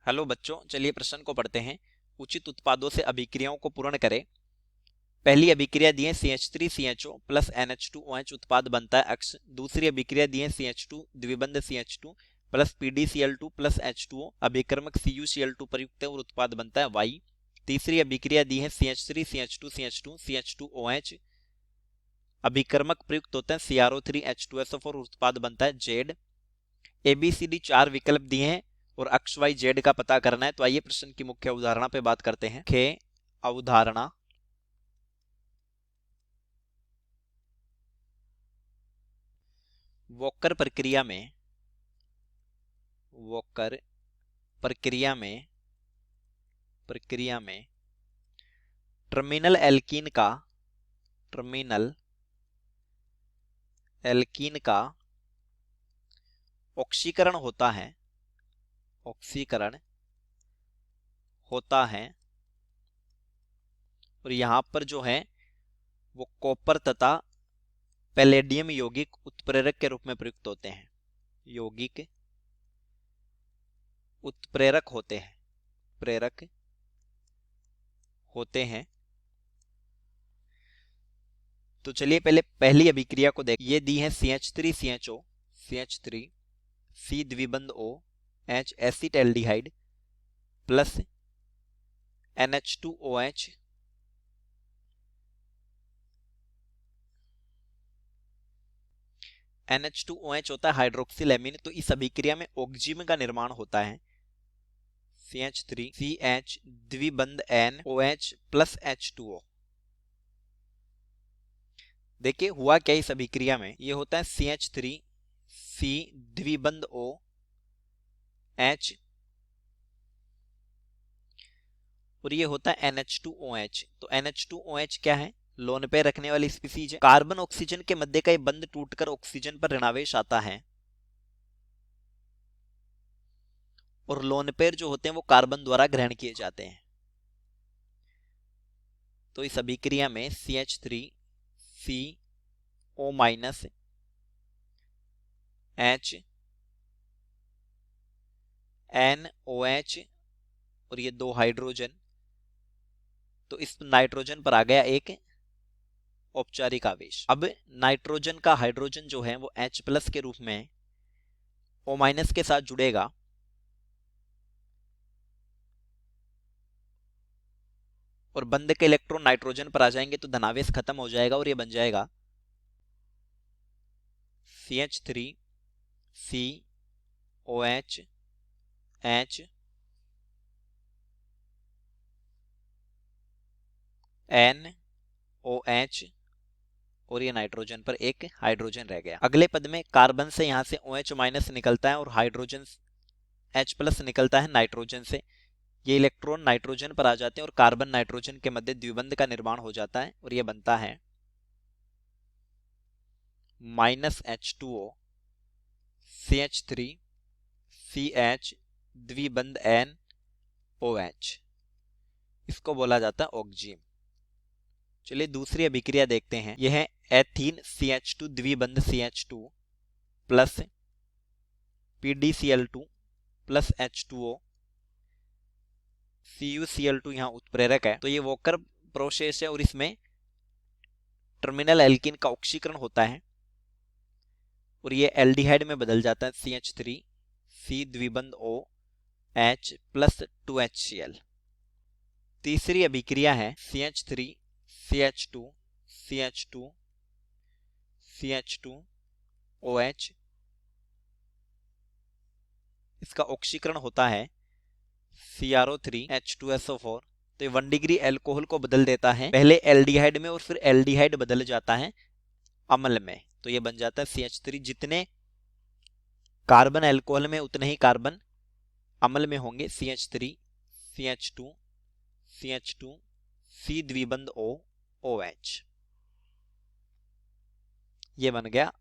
Hello बच्चों, चलिए प्रश्न को पढ़ते हैं। उचित उत्पादों से अभिक्रियाओं को पूर्ण करें। पहली अभिक्रिया दी है CH3CHO प्लस NH2OH उत्पाद बनता है X। दूसरी अभिक्रिया दी है CH2 द्विबंध CH2 plus PdCl2 plus H2O अभिक्रमक CuCl2 प्रयुक्त है और उत्पाद बनता है Y। तीसरी अभिक्रिया दी है CH3CH2CH2 CH2OH अभिक्रमक प्रयुक्त होता है CrO3H2SO4 और उत्पाद बनता है Z। ABCD 4 विकल्प दिए हैं और अक्ष वाई जेड का पता करना है। तो आइए प्रश्न की मुख्य अवधारणा पे बात करते हैं। मुख्य अवधारणा वोकर प्रक्रिया में टर्मिनल एल्कीन का ऑक्सीकरण होता है और यहां पर जो है वो कॉपर तथा पैलेडियम यौगिक उत्प्रेरक के रूप में प्रयुक्त होते हैं। यौगिक उत्प्रेरक होते हैं। तो चलिए पहले पहली अभिक्रिया को देख। ये दी है CH3CHO C द्विबंध O H acetaldehyde plus NH2OH NH2OH होता है हाइड्रोक्सिल एमीन। तो इस अभिक्रिया में ऑक्जीम का निर्माण होता है CH3CH द्विबंध NOH प्लस H2O। देखिए हुआ क्या इस अभिक्रिया में, ये होता है CH3C द्विबंध O H और ये होता है NH2OH। तो NH2OH क्या है, लोन पे रखने वाली स्पीसीज है। कार्बन ऑक्सीजन के मध्य का ये बंध टूटकर ऑक्सीजन पर ऋणावेश आता है और लोन पेयर जो होते हैं वो कार्बन द्वारा ग्रहण किए जाते हैं। तो इस अभिक्रिया में CH3CO माइनस H NOH और ये दो हाइड्रोजन, तो इस नाइट्रोजन पर आ गया एक औपचारिक आवेश। अब नाइट्रोजन का हाइड्रोजन जो है वो H प्लस के रूप में O माइनस के साथ जुड़ेगा और बंध के इलेक्ट्रॉन नाइट्रोजन पर आ जाएंगे तो धनावेश खत्म हो जाएगा और ये बन जाएगा CH3COH H NOH और ये नाइट्रोजन पर एक हाइड्रोजन रह गया। अगले पद में कार्बन से यहां से OH माइनस निकलता है और हाइड्रोजन H प्लस निकलता है नाइट्रोजन से। ये इलेक्ट्रॉन नाइट्रोजन पर आ जाते हैं और कार्बन नाइट्रोजन के मध्य द्विबंध का निर्माण हो जाता है और ये बनता है माइनस H2O CH3CH द्विबंध NOH। इसको बोला जाता है ऑक्जीम। चलिए दूसरी अभिक्रिया देखते हैं। यह है ethene CH2 द्विबंध CH2 plus PdCl2 plus H2O CuCl2 यहां उत्प्रेरक है। तो ये वोकर प्रोसेस है और इसमें टर्मिनल एल्कीन का ऑक्सीकरण होता है और ये एल्डिहाइड में बदल जाता है CH3C द्विबंध O H plus 2HCl। तीसरी अभिक्रिया है CH3CH2CH2OH। इसका ऑक्सीकरण होता है CrO3H2SO4। तो ये 1 डिग्री एल्कोहल को बदल देता है, पहले एल्डिहाइड में और फिर एल्डिहाइड बदल जाता है अम्ल में। तो ये बन जाता है CH3। जितने कार्बन एल्कोहल में उतने ही कार्बन अम्ल में होंगे। CH3CH2CH2 C द्विबंध O OH। ये बन गया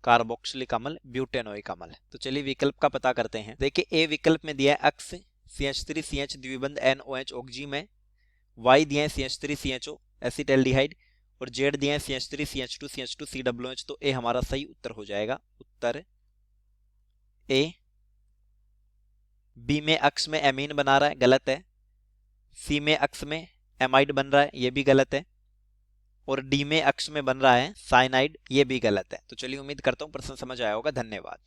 कार्बोक्सिलिक अम्ल, ब्यूटेनोइक अम्ल। तो चलिए विकल्प का पता करते हैं। देखिए ए विकल्प में दिया है अक्स CH3CH द्विबंध NOH ऑक्जीम है, Y दिया है CH3CHO एसिटाल्डिहाइड और Z दिया है CH3CH2 CH2 COOH। तो ए हमारा सही उत्तर हो जाएगा। उत्तर ए बी में अक्स में एमीन बना रहा है, गलत है। सी में अक्स में एमाइड बन रहा है, ये भी गलत है। और डी में अक्स में बन रहा है साइनाइड, ये भी गलत है। तो चलिए उम्मीद करता हूँ प्रश्न समझ आया होगा। धन्यवाद।